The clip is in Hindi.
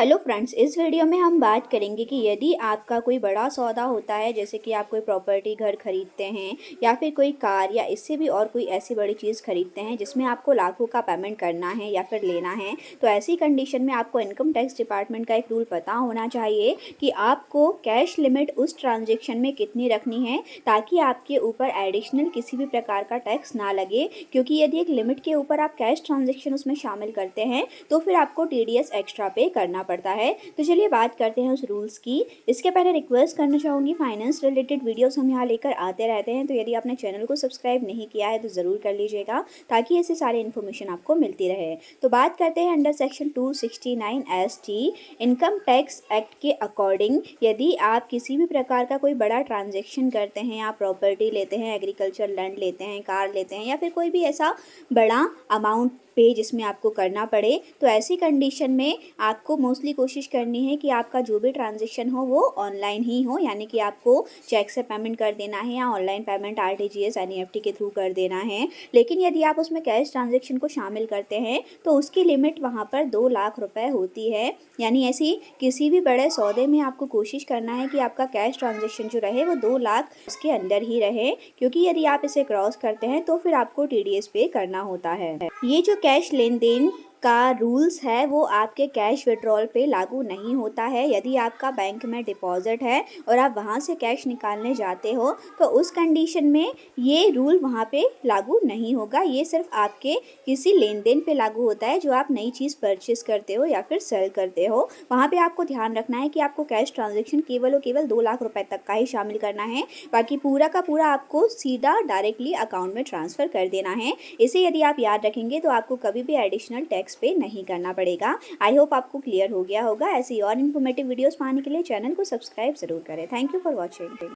हेलो फ्रेंड्स, इस वीडियो में हम बात करेंगे कि यदि आपका कोई बड़ा सौदा होता है, जैसे कि आप कोई प्रॉपर्टी घर खरीदते हैं या फिर कोई कार या इससे भी और कोई ऐसी बड़ी चीज़ खरीदते हैं जिसमें आपको लाखों का पेमेंट करना है या फिर लेना है, तो ऐसी कंडीशन में आपको इनकम टैक्स डिपार्टमेंट का एक रूल पता होना चाहिए कि आपको कैश लिमिट उस ट्रांजेक्शन में कितनी रखनी है, ताकि आपके ऊपर एडिशनल किसी भी प्रकार का टैक्स ना लगे। क्योंकि यदि एक लिमिट के ऊपर आप कैश ट्रांजेक्शन उसमें शामिल करते हैं तो फिर आपको TDS एक्स्ट्रा पे करना पड़ता है। तो चलिए बात करते हैं उस रूल्स की। इसके पहले रिक्वेस्ट करना चाहूँगी, फाइनेंस रिलेटेड वीडियोस हम यहाँ लेकर आते रहते हैं, तो यदि आपने चैनल को सब्सक्राइब नहीं किया है तो ज़रूर कर लीजिएगा ताकि ऐसे सारे इन्फॉर्मेशन आपको मिलती रहे। तो बात करते हैं under section 269 ST income tax act के अकॉर्डिंग, यदि आप किसी भी प्रकार का कोई बड़ा ट्रांजेक्शन करते हैं, आप प्रॉपर्टी लेते हैं, एग्रीकल्चर लैंड लेते हैं, कार लेते हैं या फिर कोई भी ऐसा बड़ा अमाउंट पे जिसमें आपको करना पड़े, तो ऐसी कंडीशन में आपको मोस्टली कोशिश करनी है कि आपका जो भी ट्रांजेक्शन हो वो ऑनलाइन ही हो, यानी कि आपको चेक से पेमेंट कर देना है या ऑनलाइन पेमेंट RTGS NEFT के थ्रू कर देना है। लेकिन यदि आप उसमें कैश ट्रांजेक्शन को शामिल करते हैं तो उसकी लिमिट वहाँ पर 2 लाख रुपए होती है। यानी ऐसी किसी भी बड़े सौदे में आपको कोशिश करना है कि आपका कैश ट्रांजेक्शन जो रहे वो 2 लाख उसके अंदर ही रहे, क्योंकि यदि आप इसे क्रॉस करते हैं तो फिर आपको TDS पे करना होता है। ये जो कैश लेन देन का रूल्स है वो आपके कैश विड्रॉल पे लागू नहीं होता है। यदि आपका बैंक में डिपॉजिट है और आप वहाँ से कैश निकालने जाते हो तो उस कंडीशन में ये रूल वहाँ पे लागू नहीं होगा। ये सिर्फ आपके किसी लेन देन पे लागू होता है जो आप नई चीज़ परचेस करते हो या फिर सेल करते हो। वहाँ पे आपको ध्यान रखना है कि आपको कैश ट्रांजेक्शन केवल और केवल 2 लाख रुपए तक का ही शामिल करना है, बाकी पूरा का पूरा आपको सीधा डायरेक्टली अकाउंट में ट्रांसफ़र कर देना है। इसे यदि आप याद रखेंगे तो आपको कभी भी एडिशनल टैक्स पे नहीं करना पड़ेगा। आई होप आपको क्लियर हो गया होगा। ऐसी और इन्फॉर्मेटिव वीडियोस पाने के लिए चैनल को सब्सक्राइब जरूर करें। Thank you for watching.